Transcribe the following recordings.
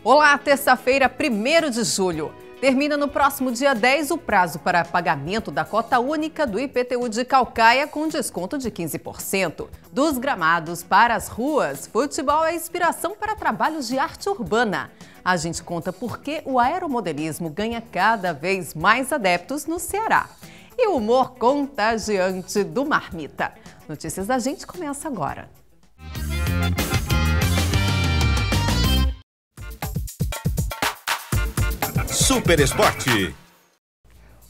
Olá, terça-feira, 1º de julho. Termina no próximo dia 10 o prazo para pagamento da cota única do IPTU de Caucaia com desconto de 15%. Dos gramados para as ruas, futebol é inspiração para trabalhos de arte urbana. A gente conta por que o aeromodelismo ganha cada vez mais adeptos no Ceará. E o humor contagiante do Marmita. Notícias da Gente começa agora. Super Esporte.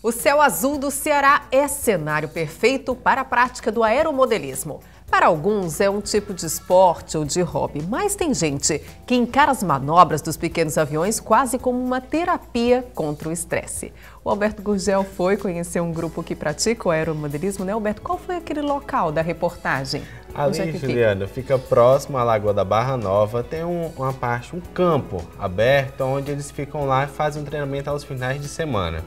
O céu azul do Ceará é cenário perfeito para a prática do aeromodelismo. Para alguns é um tipo de esporte ou de hobby, mas tem gente que encara as manobras dos pequenos aviões quase como uma terapia contra o estresse. O Alberto Gurgel foi conhecer um grupo que pratica o aeromodelismo, né, Alberto? Qual foi aquele local da reportagem? Ali, Juliana, fica próximo à Lagoa da Barra Nova, tem uma parte, um campo aberto, onde eles ficam lá e fazem um treinamento aos finais de semana.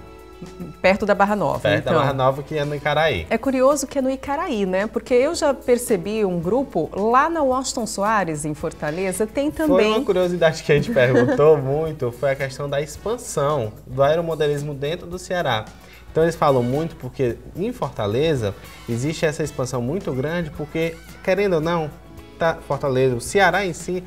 Perto da Barra Nova. Perto da Barra Nova, que é no Icaraí. É curioso que é no Icaraí, né? Porque eu já percebi um grupo lá na Washington Soares, em Fortaleza, tem também... Foi uma curiosidade que a gente perguntou muito, foi a questão da expansão do aeromodelismo dentro do Ceará. Então eles falam muito porque em Fortaleza existe essa expansão muito grande, porque, querendo ou não, Fortaleza, o Ceará em si,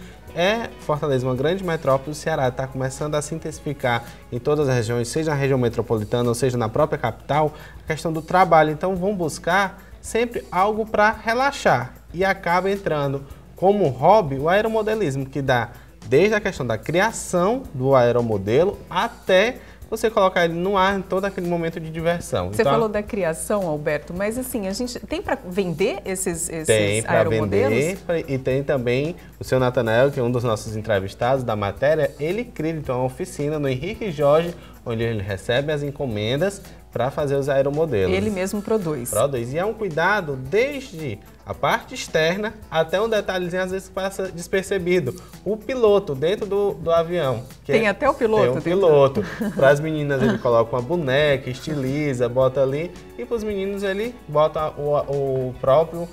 Fortaleza, uma grande metrópole do Ceará, está começando a se intensificar em todas as regiões, seja na região metropolitana ou seja na própria capital, a questão do trabalho. Então vão buscar sempre algo para relaxar e acaba entrando como hobby o aeromodelismo, que dá desde a questão da criação do aeromodelo até você colocar ele no ar em todo aquele momento de diversão. Você falou da criação, Alberto, mas assim, a gente tem para vender esses tem aeromodelos? Tem para vender, e tem também o seu Natanael, que é um dos nossos entrevistados da matéria, ele cria então uma oficina no Henrique Jorge, onde ele recebe as encomendas para fazer os aeromodelos. Ele mesmo produz. Produz, e é um cuidado desde a parte externa até um detalhezinho às vezes passa despercebido. O piloto dentro do avião. Tem até o piloto? Tem um piloto. Para as meninas ele coloca uma boneca, estiliza, bota ali. E para os meninos ele bota o próprio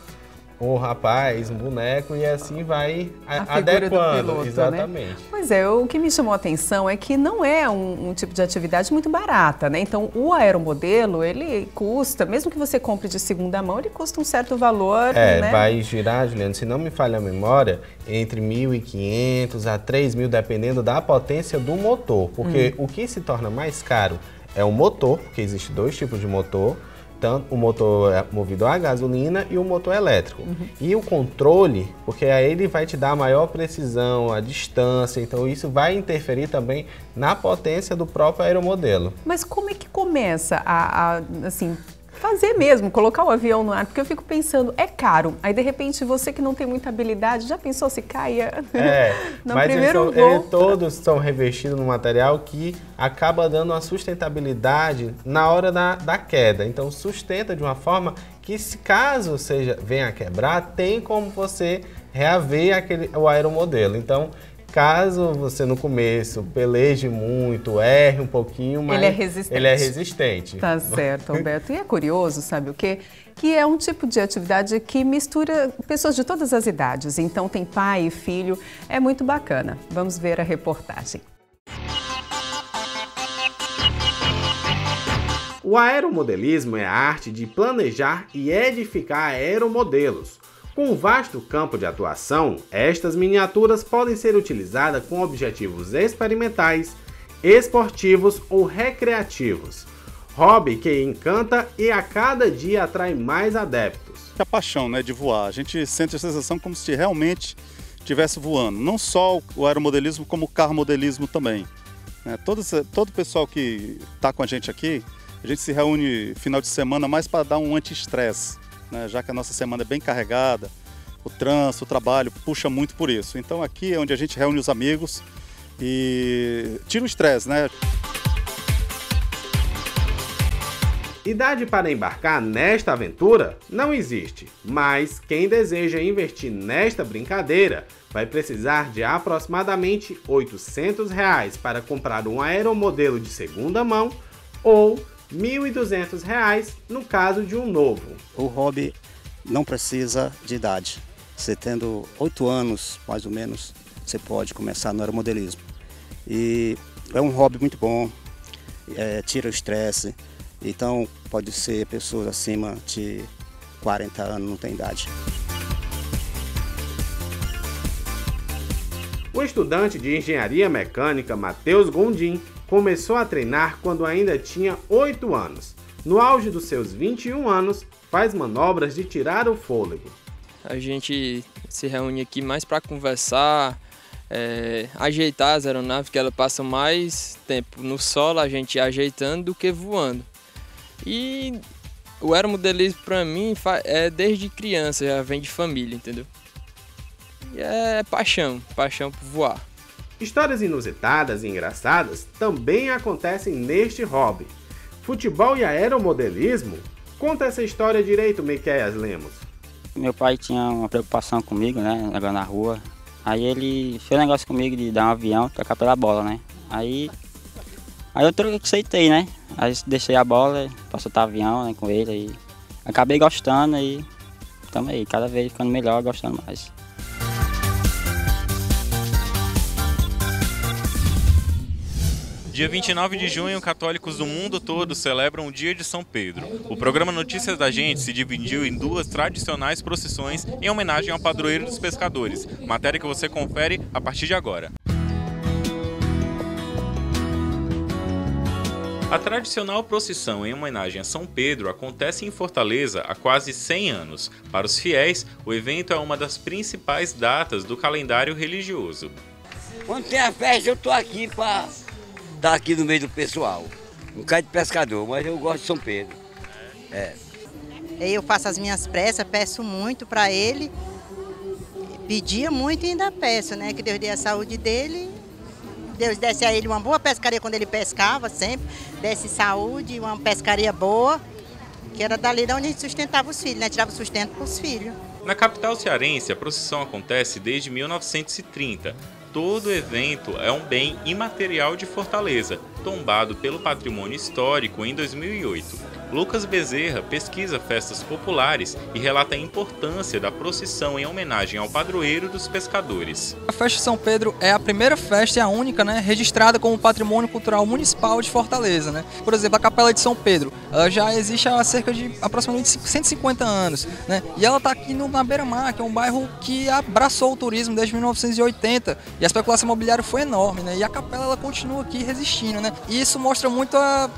rapaz, um boneco, e assim vai adequando. Piloto, exatamente. Né? Pois é, o que me chamou a atenção é que não é um tipo de atividade muito barata, né? Então, o aeromodelo, ele custa, mesmo que você compre de segunda mão, ele custa um certo valor, né? Vai girar, Juliano, se não me falha a memória, entre 1.500 a 3.000, dependendo da potência do motor. Porque o que se torna mais caro é o motor, porque existe dois tipos de motor. Tanto o motor é movido a gasolina e o motor elétrico. E o controle, porque aí ele vai te dar a maior precisão, a distância, então isso vai interferir também na potência do próprio aeromodelo. Mas como é que começa assim, fazer mesmo, colocar o avião no ar? Porque eu fico pensando, é caro. Aí, de repente, você que não tem muita habilidade, já pensou se caia no mas primeiro voo? Todos são revestidos num material que acaba dando uma sustentabilidade na hora da queda. Então, sustenta de uma forma que, se caso venha a quebrar, tem como você reaver o aeromodelo. Então, caso você no começo peleje muito, erre um pouquinho, mas ele é resistente. Tá certo, Alberto. E é curioso, sabe o quê? Que é um tipo de atividade que mistura pessoas de todas as idades. Então tem pai e filho, é muito bacana. Vamos ver a reportagem. O aeromodelismo é a arte de planejar e edificar aeromodelos. Com um vasto campo de atuação, estas miniaturas podem ser utilizadas com objetivos experimentais, esportivos ou recreativos. Hobby que encanta e a cada dia atrai mais adeptos. A paixão, né, de voar, a gente sente a sensação como se realmente estivesse voando. Não só o aeromodelismo, como o carromodelismo também. Todo o pessoal que está com a gente aqui, a gente se reúne final de semana mais para dar um anti-estresse. Já que a nossa semana é bem carregada, o trânsito, o trabalho puxa muito por isso. Então aqui é onde a gente reúne os amigos e tira o estresse, né? Idade para embarcar nesta aventura não existe, mas quem deseja investir nesta brincadeira vai precisar de aproximadamente R$ 800 para comprar um aeromodelo de segunda mão ou R$ 1.200 no caso de um novo. O hobby não precisa de idade. Você tendo 8 anos, mais ou menos, você pode começar no aeromodelismo. E é um hobby muito bom, tira o estresse. Então pode ser pessoas acima de 40 anos, não tem idade. O estudante de engenharia mecânica Matheus Gondim começou a treinar quando ainda tinha 8 anos. No auge dos seus 21 anos, faz manobras de tirar o fôlego. A gente se reúne aqui mais para conversar, ajeitar as aeronaves, que ela passa mais tempo no solo, a gente ajeitando do que voando. E o aeromodelismo para mim é desde criança, já vem de família, entendeu? E é paixão por voar. Histórias inusitadas e engraçadas também acontecem neste hobby. Futebol e aeromodelismo? Conta essa história direito, Miqueias Lemos. Meu pai tinha uma preocupação comigo, né, jogando na rua. Aí ele fez um negócio comigo de dar um avião, trocar pela bola, né. Aí eu aceitei, né. Aí deixei a bola pra soltar avião, né, com ele. Aí acabei gostando e tamo aí, cada vez ficando melhor, gostando mais. Dia 29 de junho, católicos do mundo todo celebram o Dia de São Pedro. O programa Notícias da Gente se dividiu em 2 tradicionais procissões em homenagem ao padroeiro dos pescadores. Matéria que você confere a partir de agora. A tradicional procissão em homenagem a São Pedro acontece em Fortaleza há quase 100 anos. Para os fiéis, o evento é uma das principais datas do calendário religioso. Quando tem a festa, eu tô aqui para estar aqui no meio do pessoal. Um cara de pescador, mas eu gosto de São Pedro. Eu faço as minhas preces, peço muito para ele. Pedia muito e ainda peço, né? Que Deus dê a saúde dele. Deus desse a ele uma boa pescaria quando ele pescava, sempre. Desse saúde, uma pescaria boa. Que era dali de onde a gente sustentava os filhos, né? Tirava o sustento para os filhos. Na capital cearense, a procissão acontece desde 1930. Todo evento é um bem imaterial de Fortaleza, tombado pelo patrimônio histórico em 2008. Lucas Bezerra pesquisa festas populares e relata a importância da procissão em homenagem ao padroeiro dos pescadores. A festa de São Pedro é a primeira festa e a única, né, registrada como patrimônio cultural municipal de Fortaleza, né? Por exemplo, a Capela de São Pedro, ela já existe há cerca de aproximadamente 150 anos, né? E ela está aqui na Beira-Mar, que é um bairro que abraçou o turismo desde 1980 e a especulação imobiliária foi enorme, né? E a capela ela continua aqui resistindo, né? E isso mostra muito a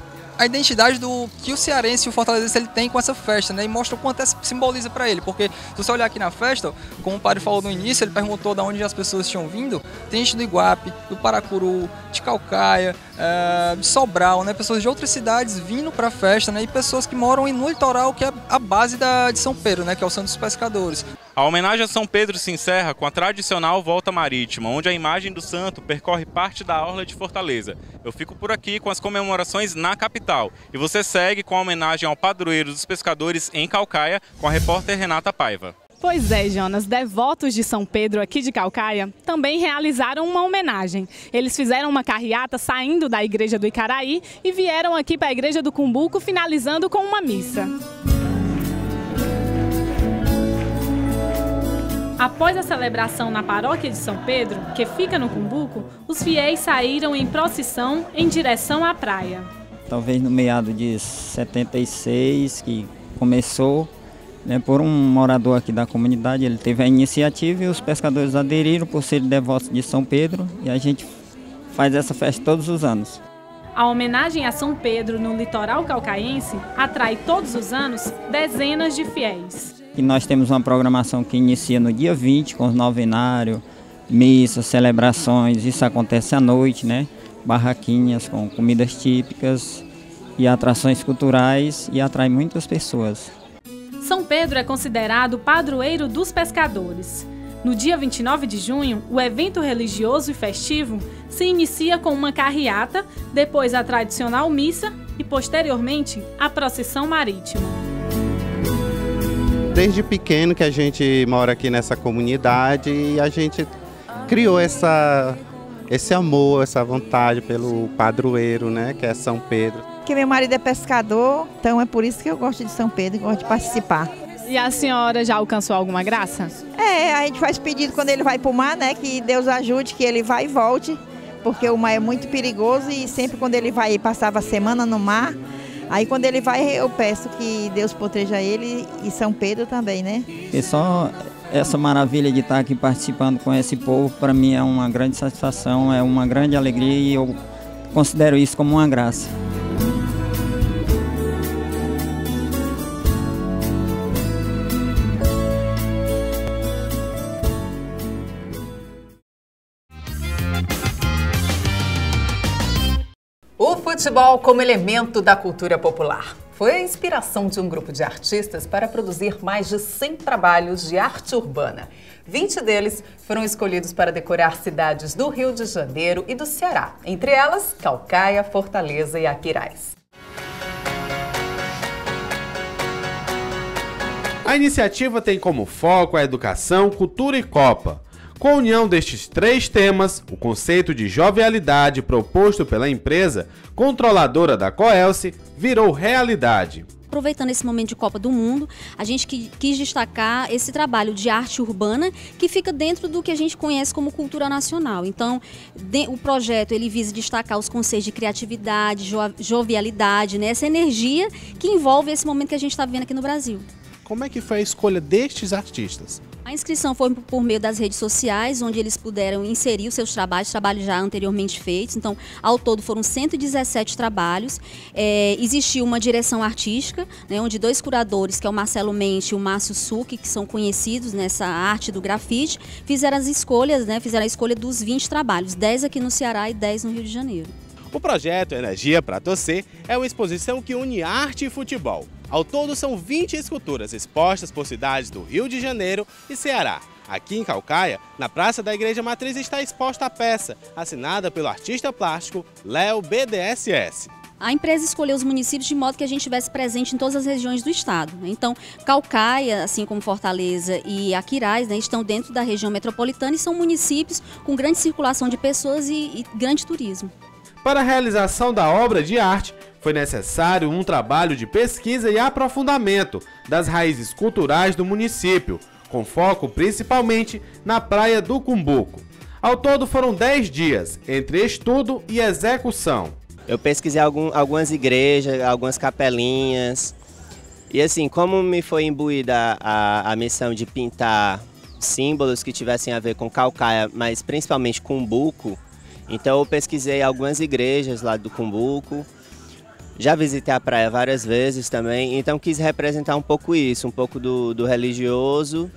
identidade do que o cearense e o fortalezense ele tem com essa festa, né? E mostra o quanto simboliza para ele, porque se você olhar aqui na festa, como o padre falou no início, ele perguntou de onde as pessoas tinham vindo, tem gente do Iguape, do Paracuru, de Calcaia, de Sobral, né? Pessoas de outras cidades vindo para a festa, né? E pessoas que moram no litoral, que é a base de São Pedro, né? Que é o Santo dos Pescadores. A homenagem a São Pedro se encerra com a tradicional volta marítima, onde a imagem do santo percorre parte da orla de Fortaleza. Eu fico por aqui com as comemorações na capital. E você segue com a homenagem ao padroeiro dos pescadores em Calcaia, com a repórter Renata Paiva. Pois é, Jonas, devotos de São Pedro aqui de Calcaia também realizaram uma homenagem. Eles fizeram uma carreata saindo da igreja do Icaraí e vieram aqui para a igreja do Cumbuco, finalizando com uma missa. Após a celebração na paróquia de São Pedro, que fica no Cumbuco, os fiéis saíram em procissão em direção à praia. Talvez no meado de 76 que começou, né, por um morador aqui da comunidade, ele teve a iniciativa e os pescadores aderiram por serem devotos de São Pedro e a gente faz essa festa todos os anos. A homenagem a São Pedro no litoral calcaense atrai todos os anos dezenas de fiéis. E nós temos uma programação que inicia no dia 20 com os novenários, missas, celebrações, isso acontece à noite, né? Barraquinhas com comidas típicas e atrações culturais e atrai muitas pessoas. São Pedro é considerado padroeiro dos pescadores. No dia 29 de junho, o evento religioso e festivo se inicia com uma carreata, depois a tradicional missa e, posteriormente, a procissão marítima. Desde pequeno que a gente mora aqui nessa comunidade e a gente criou esse amor, essa vontade pelo padroeiro, né, que é São Pedro. Porque meu marido é pescador, então é por isso que eu gosto de São Pedro e gosto de participar. E a senhora já alcançou alguma graça? A gente faz pedido quando ele vai para o mar, né, que Deus ajude, que ele vá e volte, porque o mar é muito perigoso e sempre quando ele vai, passava a semana no mar. Aí quando ele vai, eu peço que Deus proteja ele e São Pedro também, né? E só essa maravilha de estar aqui participando com esse povo, para mim é uma grande satisfação, é uma grande alegria e eu considero isso como uma graça. O futebol como elemento da cultura popular. Foi a inspiração de um grupo de artistas para produzir mais de 100 trabalhos de arte urbana. 20 deles foram escolhidos para decorar cidades do Rio de Janeiro e do Ceará, entre elas Caucaia, Fortaleza e Aquiraz. A iniciativa tem como foco a educação, cultura e Copa. Com a união destes 3 temas, o conceito de jovialidade proposto pela empresa controladora da Coelce virou realidade. Aproveitando esse momento de Copa do Mundo, a gente quis destacar esse trabalho de arte urbana que fica dentro do que a gente conhece como cultura nacional. Então, o projeto ele visa destacar os conceitos de criatividade, jovialidade, né? Essa energia que envolve esse momento que a gente está vivendo aqui no Brasil. Como é que foi a escolha destes artistas? A inscrição foi por meio das redes sociais, onde eles puderam inserir os seus trabalhos já anteriormente feitos. Então, ao todo foram 117 trabalhos. Existiu uma direção artística, né, onde 2 curadores, que é o Marcelo Mente e o Márcio Succhi, que são conhecidos nessa arte do grafite, fizeram as escolhas, né, fizeram a escolha dos 20 trabalhos, 10 aqui no Ceará e 10 no Rio de Janeiro. O projeto Energia pra Torcer é uma exposição que une arte e futebol. Ao todo, são 20 esculturas expostas por cidades do Rio de Janeiro e Ceará. Aqui em Caucaia, na Praça da Igreja Matriz, está exposta a peça, assinada pelo artista plástico Léo BDSS. A empresa escolheu os municípios de modo que a gente estivesse presente em todas as regiões do estado. Então, Caucaia, assim como Fortaleza e Aquiraz, né, estão dentro da região metropolitana e são municípios com grande circulação de pessoas e grande turismo. Para a realização da obra de arte, foi necessário um trabalho de pesquisa e aprofundamento das raízes culturais do município, com foco principalmente na Praia do Cumbuco. Ao todo foram 10 dias, entre estudo e execução. Eu pesquisei algumas igrejas, algumas capelinhas, e assim, como me foi imbuída a missão de pintar símbolos que tivessem a ver com Caucaia, mas principalmente Cumbuco, então eu pesquisei algumas igrejas lá do Cumbuco. Já visitei a praia várias vezes também, então quis representar um pouco isso, um pouco do religioso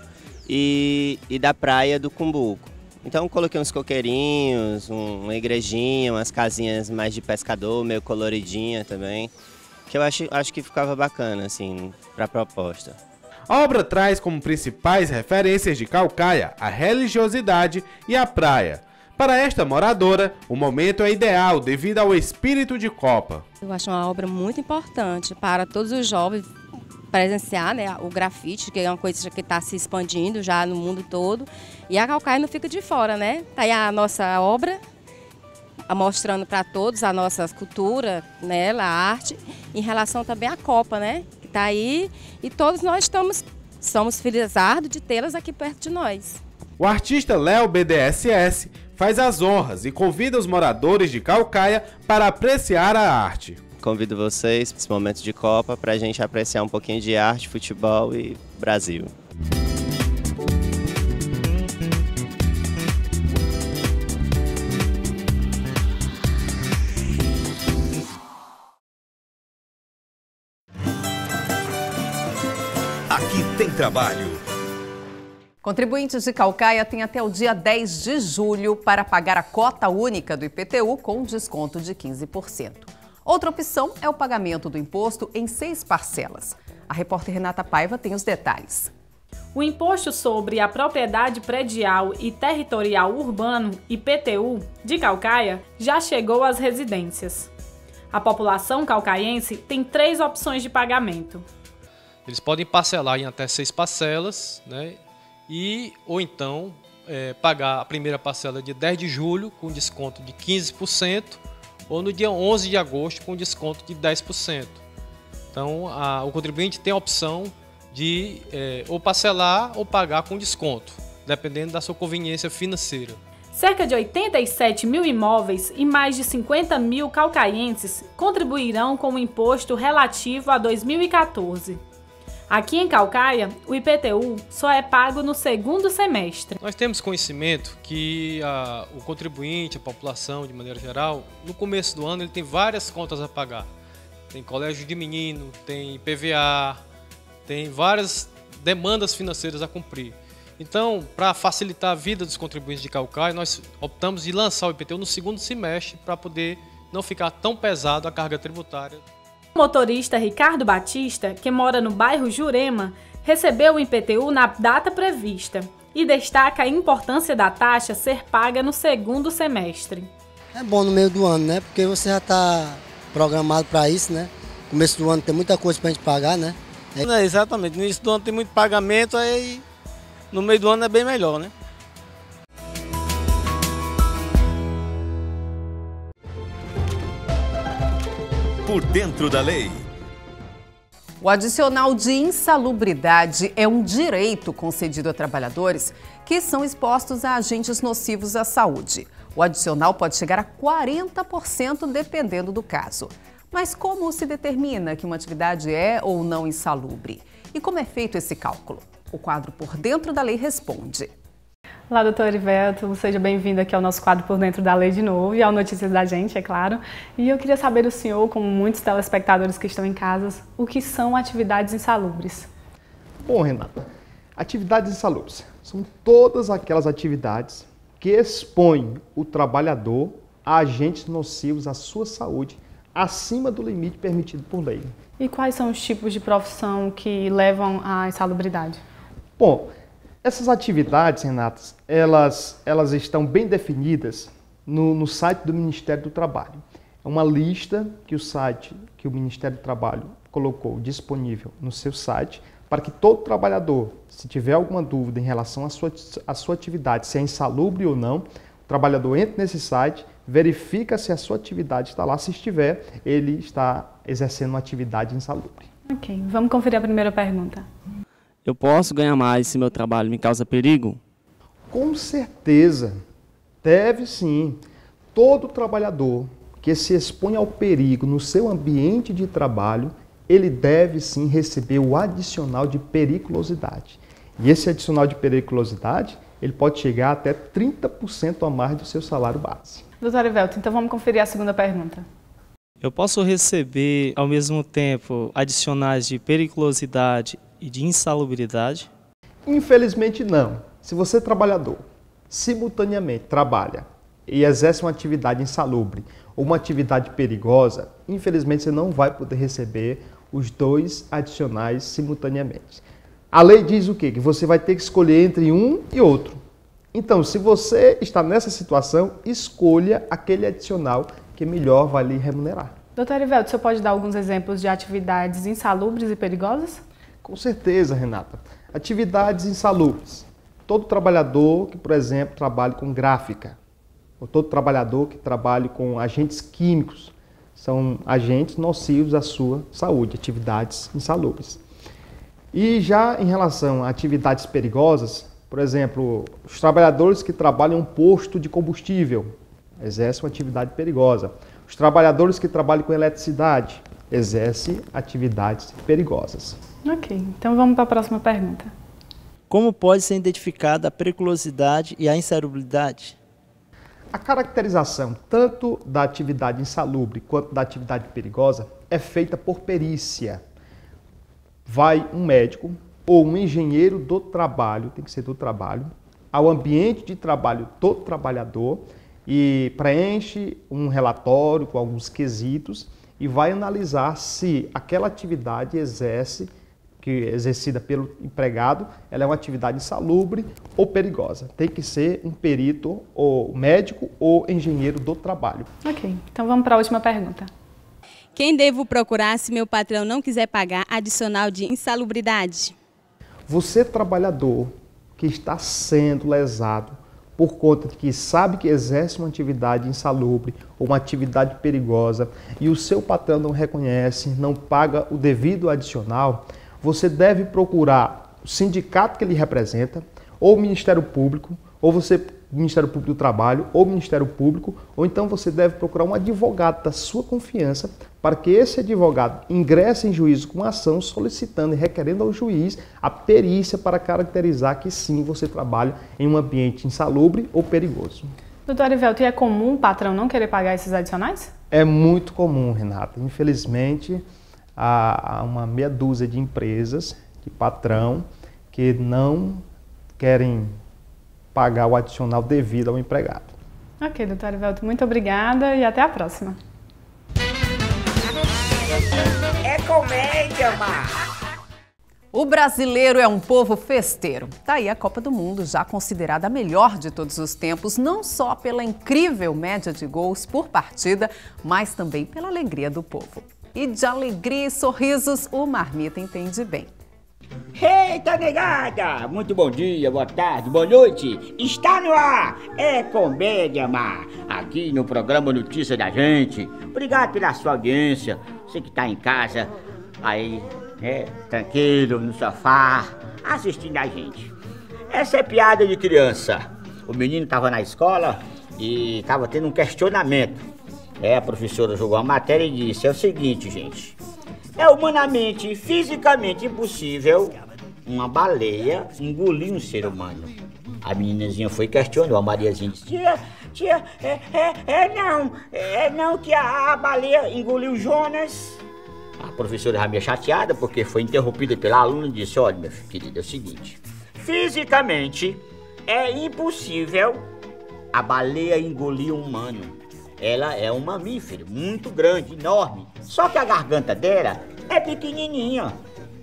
e da praia do Cumbuco. Então coloquei uns coqueirinhos, uma igrejinha, umas casinhas mais de pescador, meio coloridinha também, que eu acho que ficava bacana assim, para a proposta. A obra traz como principais referências de Caucaia a religiosidade e a praia. Para esta moradora, o momento é ideal devido ao espírito de Copa. Eu acho uma obra muito importante para todos os jovens presenciar, né, o grafite, que é uma coisa que está se expandindo já no mundo todo. E a Caucaia não fica de fora, né? Está aí a nossa obra, mostrando para todos a nossa cultura, né, a arte, em relação também à Copa, né? Que está aí e todos nós somos felizardos de tê-las aqui perto de nós. O artista Léo BDSS faz as honras e convida os moradores de Caucaia para apreciar a arte. Convido vocês para esse momento de Copa para a gente apreciar um pouquinho de arte, futebol e Brasil. Aqui tem trabalho. Contribuintes de Caucaia têm até o dia 10 de julho para pagar a cota única do IPTU com desconto de 15%. Outra opção é o pagamento do imposto em 6 parcelas. A repórter Renata Paiva tem os detalhes. O Imposto sobre a Propriedade Predial e Territorial Urbano, IPTU, de Caucaia já chegou às residências. A população caucaiense tem 3 opções de pagamento. Eles podem parcelar em até 6 parcelas, né? Ou então pagar a primeira parcela dia 10 de julho com desconto de 15% ou no dia 11 de agosto com desconto de 10%. Então o contribuinte tem a opção de ou parcelar ou pagar com desconto, dependendo da sua conveniência financeira. Cerca de 87 mil imóveis e mais de 50 mil calcaienses contribuirão com o imposto relativo a 2014. Aqui em Caucaia, o IPTU só é pago no segundo semestre. Nós temos conhecimento que o contribuinte, a população de maneira geral, no começo do ano ele tem várias contas a pagar. Tem colégio de menino, tem IPVA, tem várias demandas financeiras a cumprir. Então, para facilitar a vida dos contribuintes de Caucaia, nós optamos em lançar o IPTU no segundo semestre para poder não ficar tão pesado a carga tributária. O motorista Ricardo Batista, que mora no bairro Jurema, recebeu o IPTU na data prevista e destaca a importância da taxa ser paga no segundo semestre. É bom no meio do ano, né? Porque você já está programado para isso, né? No começo do ano tem muita coisa para a gente pagar, né? Exatamente, no início do ano tem muito pagamento, aí no meio do ano é bem melhor, né? Por dentro da lei. O adicional de insalubridade é um direito concedido a trabalhadores que são expostos a agentes nocivos à saúde. O adicional pode chegar a 40% dependendo do caso. Mas como se determina que uma atividade é ou não insalubre? E como é feito esse cálculo? O quadro Por Dentro da Lei responde. Olá, doutor Erivelto, seja bem-vindo aqui ao nosso quadro Por Dentro da Lei de novo e ao Notícias da Gente, é claro. E eu queria saber do senhor, como muitos telespectadores que estão em casa, o que são atividades insalubres? Bom, Renata, atividades insalubres são todas aquelas atividades que expõem o trabalhador a agentes nocivos à sua saúde acima do limite permitido por lei. E quais são os tipos de profissão que levam à insalubridade? Bom, essas atividades, Renata, elas estão bem definidas no site do Ministério do Trabalho. É uma lista que o Ministério do Trabalho colocou disponível no seu site para que todo trabalhador, se tiver alguma dúvida em relação à sua atividade, se é insalubre ou não, o trabalhador entra nesse site, verifica se a sua atividade está lá. Se estiver, ele está exercendo uma atividade insalubre. Ok, vamos conferir a primeira pergunta. Eu posso ganhar mais se meu trabalho me causa perigo? Com certeza, deve sim. Todo trabalhador que se expõe ao perigo no seu ambiente de trabalho, ele deve sim receber o adicional de periculosidade. E esse adicional de periculosidade, ele pode chegar até 30% a mais do seu salário base. Doutor Erivelto, então vamos conferir a segunda pergunta. Eu posso receber, ao mesmo tempo, adicionais de periculosidade e de insalubridade? Infelizmente não. Se você, trabalhador, simultaneamente trabalha e exerce uma atividade insalubre ou uma atividade perigosa, infelizmente você não vai poder receber os dois adicionais simultaneamente. A lei diz o quê? Que você vai ter que escolher entre um e outro. Então, se você está nessa situação, escolha aquele adicional que melhor vai lhe remunerar. Doutor Erivelto, o senhor pode dar alguns exemplos de atividades insalubres e perigosas? Com certeza, Renata. Atividades insalubres. Todo trabalhador que, por exemplo, trabalhe com gráfica, ou todo trabalhador que trabalhe com agentes químicos, são agentes nocivos à sua saúde, atividades insalubres. E já em relação a atividades perigosas, por exemplo, os trabalhadores que trabalham em um posto de combustível exercem uma atividade perigosa. Os trabalhadores que trabalham com eletricidade exercem atividades perigosas. Ok, então vamos para a próxima pergunta. Como pode ser identificada a periculosidade e a insalubridade? A caracterização tanto da atividade insalubre quanto da atividade perigosa é feita por perícia. Vai um médico ou um engenheiro do trabalho, tem que ser do trabalho, ao ambiente de trabalho do trabalhador e preenche um relatório com alguns quesitos e vai analisar se aquela atividade exercida pelo empregado, ela é uma atividade insalubre ou perigosa. Tem que ser um perito, ou médico ou engenheiro do trabalho. Ok, então vamos para a última pergunta. Quem devo procurar se meu patrão não quiser pagar adicional de insalubridade? Você, trabalhador, que está sendo lesado por conta de que sabe que exerce uma atividade insalubre ou uma atividade perigosa e o seu patrão não reconhece, não paga o devido adicional, você deve procurar o sindicato que ele representa, ou o Ministério Público, ou você Ministério Público do Trabalho ou Ministério Público, ou então você deve procurar um advogado da sua confiança para que esse advogado ingresse em juízo com ação solicitando e requerendo ao juiz a perícia para caracterizar que sim, você trabalha em um ambiente insalubre ou perigoso. Doutor Arivelto, e é comum o patrão não querer pagar esses adicionais? É muito comum, Renata. Infelizmente, há uma meia dúzia de empresas, de patrão, que não querem pagar o adicional devido ao empregado. Ok, doutor Arivelto, muito obrigada e até a próxima. É comédia, Mar! O brasileiro é um povo festeiro. Tá aí a Copa do Mundo, já considerada a melhor de todos os tempos, não só pela incrível média de gols por partida, mas também pela alegria do povo. E de alegria e sorrisos, o Marmita entende bem. Eita, negada! Muito bom dia, boa tarde, boa noite! Está no ar! É comédia, Mar! Aqui no programa Notícia da Gente. Obrigado pela sua audiência. Você que está em casa, aí, tranquilo, no sofá, assistindo a gente. Essa é piada de criança. O menino estava na escola e estava tendo um questionamento. A professora jogou a matéria e disse, é o seguinte, gente. É humanamente, fisicamente impossível uma baleia engolir um ser humano. A meninazinha foi e questionou, a Mariazinha disse, tia, não que a baleia engoliu Jonas. A professora já meio chateada porque foi interrompida pela aluna e disse, olha, minha querida, é o seguinte, fisicamente é impossível a baleia engolir um humano. Ela é um mamífero muito grande, enorme. Só que a garganta dela é pequenininha.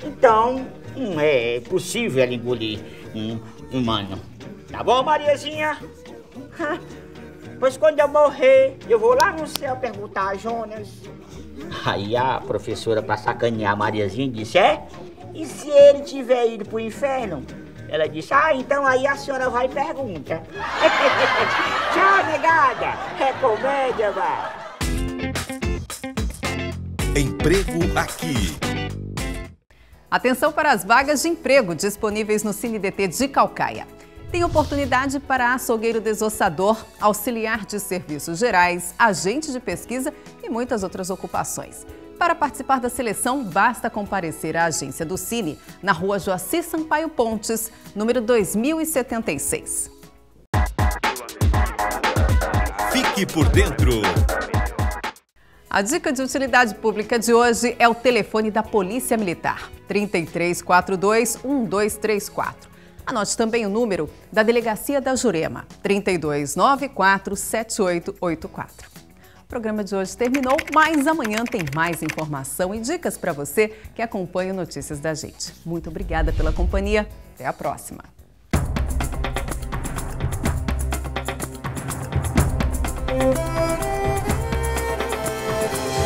Então, não é possível ela engolir um humano. Tá bom, Mariazinha? Pois quando eu morrer, eu vou lá no céu perguntar a Jonas. Aí a professora, pra sacanear a Mariazinha, disse, e se ele tiver ido pro inferno? Ela disse, então aí a senhora vai e pergunta. Tchau, negada. É comédia, vai. Emprego Aqui. Atenção para as vagas de emprego disponíveis no CineDT de Caucaia. Tem oportunidade para açougueiro desossador, auxiliar de serviços gerais, agente de pesquisa e muitas outras ocupações. Para participar da seleção, basta comparecer à agência do Cine, na rua Joacir Sampaio Pontes, número 2076. Fique por dentro. A dica de utilidade pública de hoje é o telefone da Polícia Militar, 3342-1234. Anote também o número da Delegacia da Jurema, 3294-7884. O programa de hoje terminou, mas amanhã tem mais informação e dicas para você que acompanha o Notícias da Gente. Muito obrigada pela companhia. Até a próxima.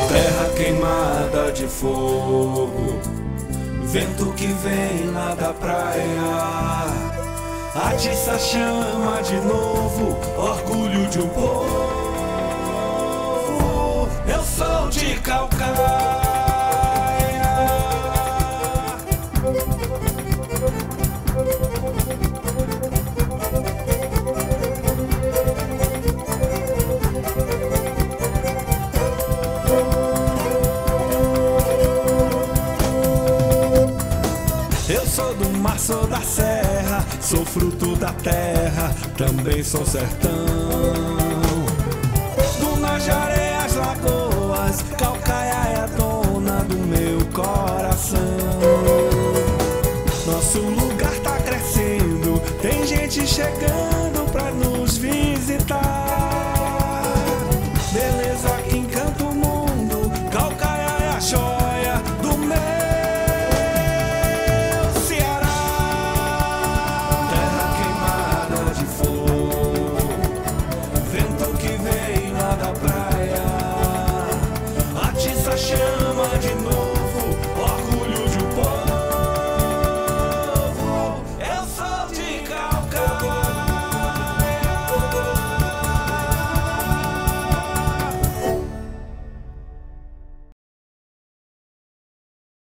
Terra queimada de fogo, vento que vem lá da praia, atiça a chama de novo, orgulho de um povo. Eu sou de Caucaia. Eu sou do mar, sou da serra, sou fruto da terra, também sou sertão. Dunas, areias, lagoas, Caucaia é a dona do meu coração. Nosso lugar tá crescendo, tem gente chegando pra nos